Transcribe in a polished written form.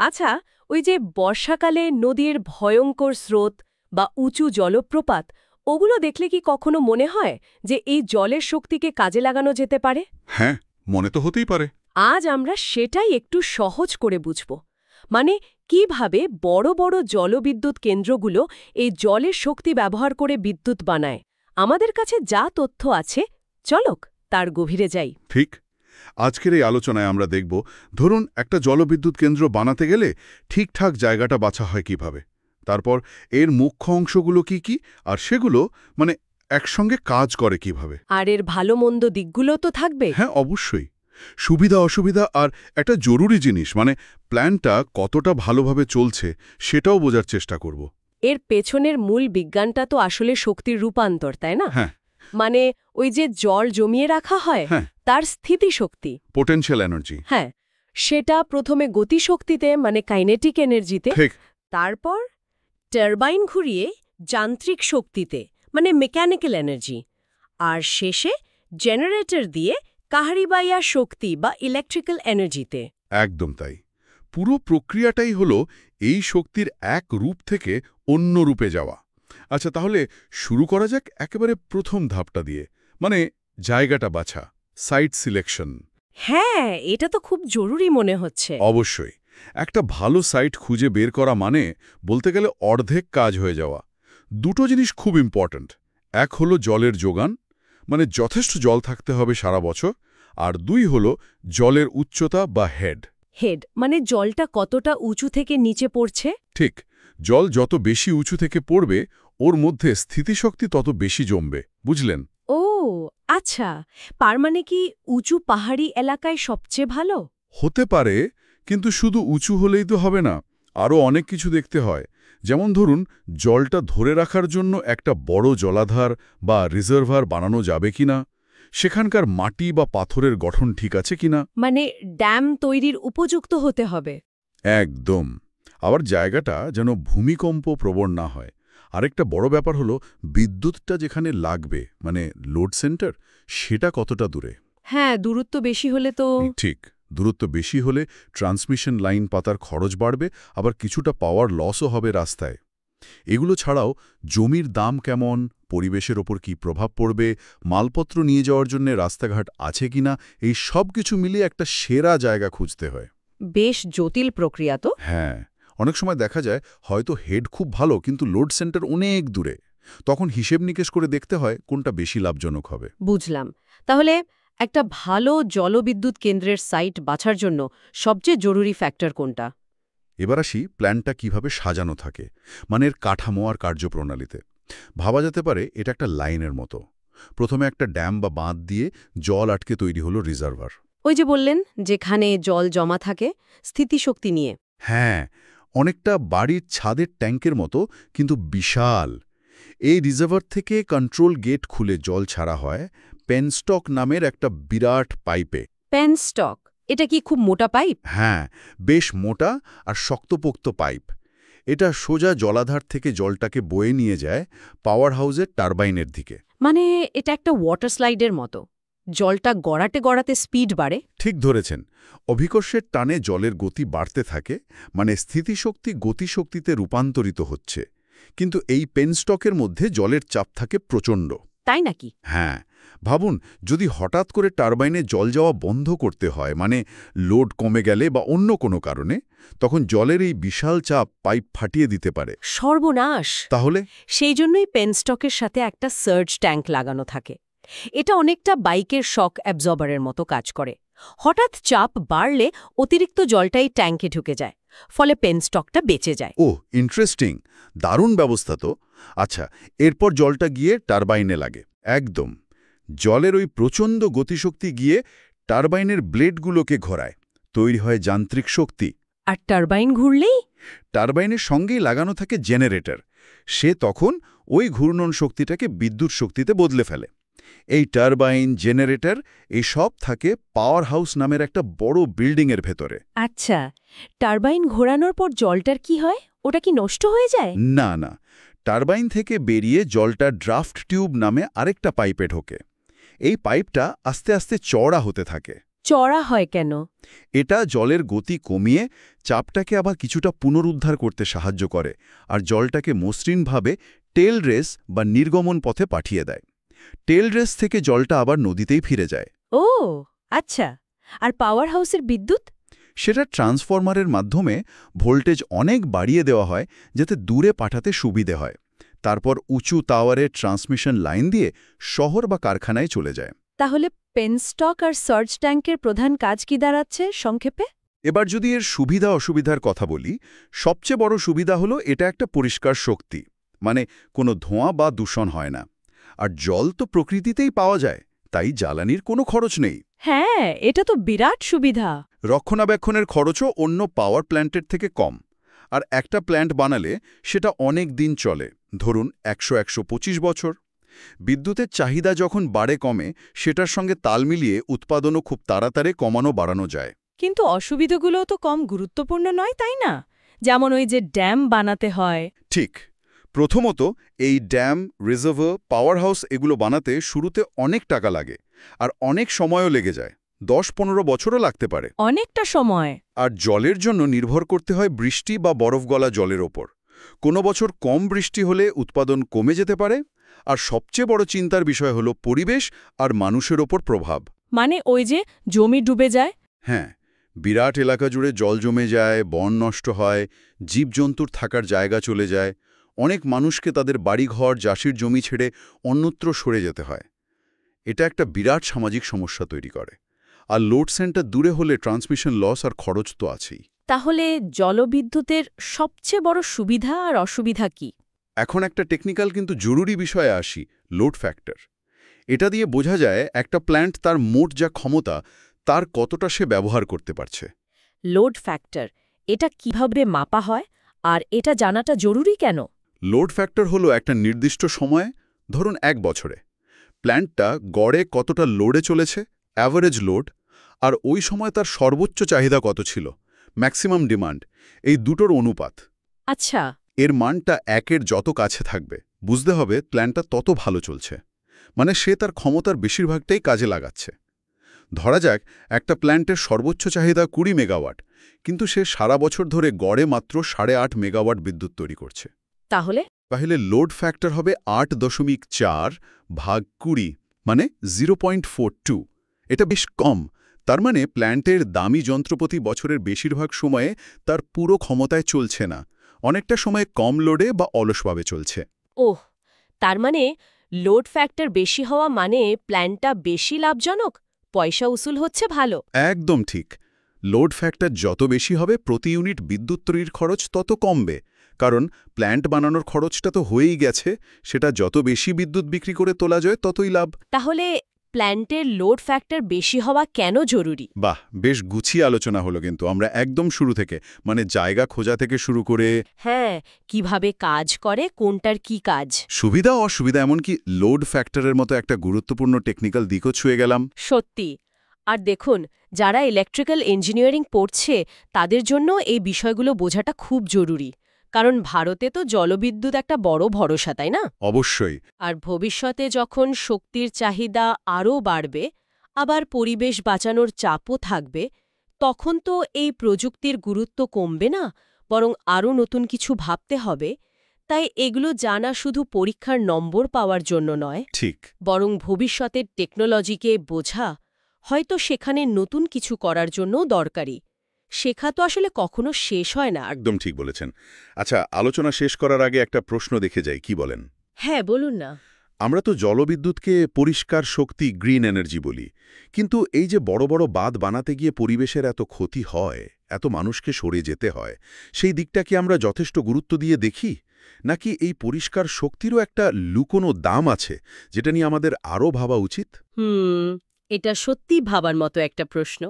আচ্ছা, ওই যে বর্ষাকালে নদীর ভয়ঙ্কর স্রোত বা উঁচু জলপ্রপাত ওগুলো দেখলে কি কখনো মনে হয় যে এই জলের শক্তিকে কাজে লাগানো যেতে পারে? হ্যাঁ, মনে তো হতেই পারে। আজ আমরা সেটাই একটু সহজ করে বুঝব। মানে কিভাবে বড় বড় জলবিদ্যুৎ কেন্দ্রগুলো এই জলের শক্তি ব্যবহার করে বিদ্যুৎ বানায়। আমাদের কাছে যা তথ্য আছে, চলক তার গভীরে যাই। ঠিক। আজকের এই আলোচনায় আমরা দেখব, ধরুন একটা জলবিদ্যুৎ কেন্দ্র বানাতে গেলে ঠিকঠাক জায়গাটা বাছা হয় কিভাবে, তারপর এর মুখ্য অংশগুলো কি কি, আর সেগুলো মানে একসঙ্গে কাজ করে কিভাবে। আর এর ভালো মন্দ দিকগুলো তো থাকবে। হ্যাঁ, অবশ্যই। সুবিধা অসুবিধা আর একটা জরুরি জিনিস মানে প্ল্যানটা কতটা ভালোভাবে চলছে সেটাও বোঝার চেষ্টা করব। এর পেছনের মূল বিজ্ঞানটা তো আসলে শক্তির রূপান্তর, তাই না? হ্যাঁ। মানে ওই যে জল জমিয়ে রাখা হয়, হ্যাঁ। তার স্থিতিশক্তি, পোটেনশিয়াল এনার্জি। হ্যাঁ, সেটা প্রথমে গতিশক্তিতে মানে কাইনেটিক এনার্জিতে, ঠিক। তারপর টারবাইন ঘুরিয়ে যান্ত্রিক শক্তিতে মানে মেকানিক্যাল এনার্জি, আর শেষে জেনারেটর দিয়ে কাহারিবাইয়া শক্তি বা ইলেকট্রিক্যাল এনার্জিতে। একদম তাই। পুরো প্রক্রিয়াটাই হলো এই শক্তির এক রূপ থেকে অন্য রূপে যাওয়া। আচ্ছা, তাহলে শুরু করা যাক একেবারে প্রথম ধাপটা দিয়ে, মানে জায়গাটা বাছা, সাইট সিলেকশন। হ্যাঁ, এটা তো খুব জরুরি মনে হচ্ছে। অবশ্যই। একটা ভালো সাইট খুঁজে বের করা মানে বলতে গেলে অর্ধেক কাজ হয়ে যাওয়া। দুটো জিনিস খুব ইম্পর্ট্যান্ট। এক হলো জলের যোগান, মানে যথেষ্ট জল থাকতে হবে সারা বছর, আর দুই হলো জলের উচ্চতা বা হেড। হেড মানে জলটা কতটা উঁচু থেকে নিচে পড়ছে। ঠিক। জল যত বেশি উঁচু থেকে পড়বে ওর মধ্যে স্থিতিশক্তি তত বেশি জমবে, বুঝলেন? ও আচ্ছা, তার মানে কি উঁচু পাহাড়ি এলাকায় সবচেয়ে ভালো? হতে পারে, কিন্তু শুধু উঁচু হলেই তো হবে না। আরও অনেক কিছু দেখতে হয়। যেমন ধরুন, জলটা ধরে রাখার জন্য একটা বড় জলাধার বা রিজার্ভার বানানো যাবে কিনা, সেখানকার মাটি বা পাথরের গঠন ঠিক আছে কিনা। মানে ড্যাম তৈরির উপযুক্ত হতে হবে। একদম। আবার জায়গাটা যেন ভূমিকম্প প্রবণ না হয়। আরেকটা বড় ব্যাপার হলো বিদ্যুৎটা যেখানে লাগবে, মানে লোড সেন্টার, সেটা কতটা দূরে। হ্যাঁ, দূরত্ব বেশি হলে তো। ঠিক। দূরত্ব বেশি হলে ট্রান্সমিশন লাইন পাতার খরচ বাড়বে, আবার কিছুটা পাওয়ার লসও হবে রাস্তায়। এগুলো ছাড়াও জমির দাম কেমন, পরিবেশের ওপর কি প্রভাব পড়বে, মালপত্র নিয়ে যাওয়ার জন্য রাস্তাঘাট আছে কিনা, এই সব কিছু মিলিয়ে একটা সেরা জায়গা খুঁজতে হয়। বেশ জটিল প্রক্রিয়া তো। হ্যাঁ, অনেক সময় দেখা যায় হয়তো হেড খুব ভালো কিন্তু লোড সেন্টার অনেক দূরে। তখন হিসেব নিকেশ করে দেখতে হয় কোনটা বেশি লাভজনক হবে। বুঝলাম। তাহলে একটা ভালো জলবিদ্যুৎ কেন্দ্রের সাইট বাছার জন্য সবচেয়ে জরুরি ফ্যাক্টর কোনটা? এবার আসি প্ল্যানটা কিভাবে সাজানো থাকে, মানে এর কাঠামো আর কার্যপ্রণালীতে। ভাবা যেতে পারে এটা একটা লাইনের মতো। প্রথমে একটা ড্যাম বা বাঁধ দিয়ে জল আটকে তৈরি হলো রিজার্ভার। ওই যে বললেন যেখানে জল জমা থাকে স্থিতিশক্তি নিয়ে। হ্যাঁ, অনেকটা বাড়ির ছাদের ট্যাঙ্কের মতো, কিন্তু বিশাল। এই রিজার্ভার থেকে কন্ট্রোল গেট খুলে জল ছাড়া হয় পেনস্টক নামের একটা বিরাট পাইপে। পেনস্টক, এটা কি খুব মোটা পাইপ? হ্যাঁ, বেশ মোটা আর শক্তপোক্ত পাইপ। এটা সোজা জলাধার থেকে জলটাকে বয়ে নিয়ে যায় পাওয়ার হাউসের টারবাইনের দিকে। মানে এটা একটা ওয়াটার স্লাইডের মতো, জলটা গড়াতে গড়াতে স্পিড বাড়ে। ঠিক ধরেছেন। অভিকর্ষের টানে জলের গতি বাড়তে থাকে, মানে স্থিতিশক্তি গতিশক্তিতে রূপান্তরিত হচ্ছে। কিন্তু এই পেনস্টকের মধ্যে জলের চাপ থাকে প্রচণ্ড। তাই নাকি? হ্যাঁ, ভাবুন, যদি হঠাৎ করে টারবাইনে জল যাওয়া বন্ধ করতে হয়, মানে লোড কমে গেলে বা অন্য কোনো কারণে, তখন জলের এই বিশাল চাপ পাইপ ফাটিয়ে দিতে পারে। সর্বনাশ! তাহলে সেই জন্যই পেনস্টকের সাথে একটা সার্জ ট্যাঙ্ক লাগানো থাকে। এটা অনেকটা বাইকের শক অ্যাবজর্বারের মতো কাজ করে। হঠাৎ চাপ বাড়লে অতিরিক্ত জলটাই ট্যাঙ্কে ঢুকে যায়, ফলে পেনস্টকটা বেঁচে যায়। ও, ইন্টারেস্টিং। দারুণ ব্যবস্থা তো। আচ্ছা, এরপর জলটা গিয়ে টারবাইনে লাগে। একদম। জলের ওই প্রচণ্ড গতিশক্তি গিয়ে টারবাইনের ব্লেডগুলোকে ঘোরায়, তৈরি হয় যান্ত্রিক শক্তি। আর টারবাইন ঘুরলেই? টারবাইনের সঙ্গেই লাগানো থাকে জেনারেটর। সে তখন ওই ঘূর্ণন শক্তিটাকে বিদ্যুৎ শক্তিতে বদলে ফেলে। এই টারবাইন, জেনারেটর, এই সব থাকে পাওয়ার হাউস নামের একটা বড় বিল্ডিংয়ের ভেতরে। আচ্ছা, টারবাইন ঘোরানোর পর জলটার কি হয়? ওটা কি নষ্ট হয়ে যায়? না না, টারবাইন থেকে বেরিয়ে জলটা ড্রাফট টিউব নামে আরেকটা পাইপে ঢোকে। এই পাইপটা আস্তে আস্তে চওড়া হতে থাকে। চড়া হয় কেন? এটা জলের গতি কমিয়ে চাপটাকে আবার কিছুটা পুনরুদ্ধার করতে সাহায্য করে আর জলটাকে মসৃণভাবে টেল রেস বা নির্গমন পথে পাঠিয়ে দেয়। টেল রেস থেকে জলটা আবার নদীতেই ফিরে যায়। ও আচ্ছা, আর পাওয়ার হাউসের বিদ্যুৎ? সেটা ট্রান্সফরমারের মাধ্যমে ভোল্টেজ অনেক বাড়িয়ে দেওয়া হয় যাতে দূরে পাঠাতে সুবিধে হয়। তারপর উঁচু টাওয়ারের ট্রান্সমিশন লাইন দিয়ে শহর বা কারখানায় চলে যায়। তাহলে পেনস্টক আর সার্চ ট্যাঙ্কের প্রধান কাজ কি দাঁড়াচ্ছে সংক্ষেপে? এবার যদি এর সুবিধা অসুবিধার কথা বলি, সবচেয়ে বড় সুবিধা হলো এটা একটা পরিষ্কার শক্তি, মানে কোনো ধোঁয়া বা দূষণ হয় না। আর জল তো প্রকৃতিতেই পাওয়া যায়, তাই জ্বালানির কোনো খরচ নেই। হ্যাঁ, এটা তো বিরাট সুবিধা। রক্ষণাবেক্ষণের খরচও অন্য পাওয়ার প্ল্যান্টের থেকে কম। আর একটা প্ল্যান্ট বানালে সেটা অনেক দিন চলে, ধরুন ১০০-১২৫ বছর। বিদ্যুতের চাহিদা যখন বাড়ে কমে, সেটার সঙ্গে তাল মিলিয়ে উৎপাদনও খুব তাড়াতাড়ি বাড়ানো যায়। কিন্তু অসুবিধাগুলোও তো কম গুরুত্বপূর্ণ নয়, তাই না? যেমন ওই যে ড্যাম বানাতে হয়। ঠিক। প্রথমত, এই ড্যাম, রিজার্ভার, পাওয়ার হাউস এগুলো বানাতে শুরুতে অনেক টাকা লাগে, আর অনেক সময়ও লেগে যায়, ১০-১৫ বছরও লাগতে পারে। অনেকটা সময়। আর জলের জন্য নির্ভর করতে হয় বৃষ্টি বা বরফ গলা জলের ওপর। কোনো বছর কম বৃষ্টি হলে উৎপাদন কমে যেতে পারে। আর সবচেয়ে বড় চিন্তার বিষয় হলো পরিবেশ আর মানুষের ওপর প্রভাব। মানে ওই যে জমি ডুবে যায়। হ্যাঁ, বিরাট এলাকা জুড়ে জল জমে যায়, বন নষ্ট হয়, জীবজন্তুর থাকার জায়গা চলে যায়। অনেক মানুষকে তাদের বাড়িঘর, চাষির জমি ছেড়ে অন্যত্র সরে যেতে হয়। এটা একটা বিরাট সামাজিক সমস্যা তৈরি করে। আর লোড সেন্টার দূরে হলে ট্রান্সমিশন লস আর খরচ তো আছেই। তাহলে জলবিদ্যুতের সবচেয়ে বড় সুবিধা আর অসুবিধা কি? এখন একটা টেকনিক্যাল কিন্তু জরুরি বিষয়ে আসি, লোড ফ্যাক্টর। এটা দিয়ে বোঝা যায় একটা প্ল্যান্ট তার মোট যা ক্ষমতা তার কতটা সে ব্যবহার করতে পারছে। লোড ফ্যাক্টর, এটা কিভাবে মাপা হয় আর এটা জানাটা জরুরি কেন? লোড ফ্যাক্টর হলো একটা নির্দিষ্ট সময়ে, ধরুন ১ বছরে, প্ল্যান্টটা গড়ে কতটা লোডে চলেছে, অ্যাভারেজ লোড, আর ওই সময় তার সর্বোচ্চ চাহিদা কত ছিল, ম্যাক্সিমাম ডিমান্ড, এই দুটোর অনুপাত। আচ্ছা। এর মানটা ১-এর যত কাছে থাকবে, বুঝতে হবে প্ল্যান্টটা তত ভালো চলছে, মানে সে তার ক্ষমতার বেশিরভাগটাই কাজে লাগাচ্ছে। ধরা যাক একটা প্ল্যান্টের সর্বোচ্চ চাহিদা ২০ মেগাওয়াট, কিন্তু সে সারা বছর ধরে গড়ে মাত্র ৮.৫ মেগাওয়াট বিদ্যুৎ তৈরি করছে। তাহলে লোড ফ্যাক্টর হবে ৮.৪ ভাগ ২০, মানে 0.42। এটা বেশ কম। তার মানে প্ল্যান্টের দামি যন্ত্রপাতি বছরের বেশিরভাগ সময়ে তার পুরো ক্ষমতায় চলছে না, অনেকটা সময় কম লোডে বা অলসভাবে চলছে। ওহ, তার মানে লোড ফ্যাক্টর বেশি হওয়া মানে প্ল্যান্টটা বেশি লাভজনক, পয়সা উসুল হচ্ছে ভালো। একদম ঠিক। লোড ফ্যাক্টর যত বেশি হবে, প্রতি ইউনিট বিদ্যুৎ তৈরির খরচ তত কমবে, কারণ প্ল্যান্ট বানানোর খরচটা তো হয়েই গেছে, সেটা যত বেশি বিদ্যুৎ বিক্রি করে তোলা যায় ততই লাভ। তাহলে প্ল্যান্টের লোড ফ্যাক্টর বেশি হওয়া কেন জরুরি? বাহ, বেশ গুছিয়ে আলোচনা হলো কিন্তু। আমরা একদম শুরু থেকে, মানে জায়গা খোঁজা থেকে শুরু করে হ্যাঁ, কিভাবে কাজ করে, কোনটার কি কাজ, সুবিধা অসুবিধা, এমনকি লোড ফ্যাক্টরের মতো একটা গুরুত্বপূর্ণ টেকনিক্যাল দিকও ছুঁয়ে গেলাম। সত্যি। আর দেখুন, যারা ইলেকট্রিক্যাল ইঞ্জিনিয়ারিং পড়ছে তাদের জন্য এই বিষয়গুলো বোঝাটা খুব জরুরি, কারণ ভারতে তো জলবিদ্যুৎ একটা বড় ভরসা, তাই না? অবশ্যই। আর ভবিষ্যতে যখন শক্তির চাহিদা আরও বাড়বে, আবার পরিবেশ বাঁচানোর চাপও থাকবে, তখন তো এই প্রযুক্তির গুরুত্ব কমবে না, বরং আরও নতুন কিছু ভাবতে হবে। তাই এগুলো জানা শুধু পরীক্ষার নম্বর পাওয়ার জন্য নয়, ঠিক। বরং ভবিষ্যতের টেকনোলজিকে বোঝা, হয়তো সেখানে নতুন কিছু করার জন্যও দরকারি। শেখা তো আসলে কখনো শেষ হয় না। একদম ঠিক বলেছেন। আচ্ছা, আলোচনা শেষ করার আগে একটা প্রশ্ন দেখে যাই, কি বলেন? হ্যাঁ, বলুন না। আমরা তো জলবিদ্যুৎকে পরিষ্কার শক্তি, গ্রিন এনার্জি বলি, কিন্তু এই যে বড় বড় বাঁধ বানাতে গিয়ে পরিবেশের এত ক্ষতি হয়, এত মানুষকে সরে যেতে হয়, সেই দিকটা কি আমরা যথেষ্ট গুরুত্ব দিয়ে দেখি, নাকি এই পরিষ্কার শক্তিরও একটা লুকোনো দাম আছে যেটা নিয়ে আমাদের আরও ভাবা উচিত? এটা সত্যি ভাবার মতো একটা প্রশ্ন।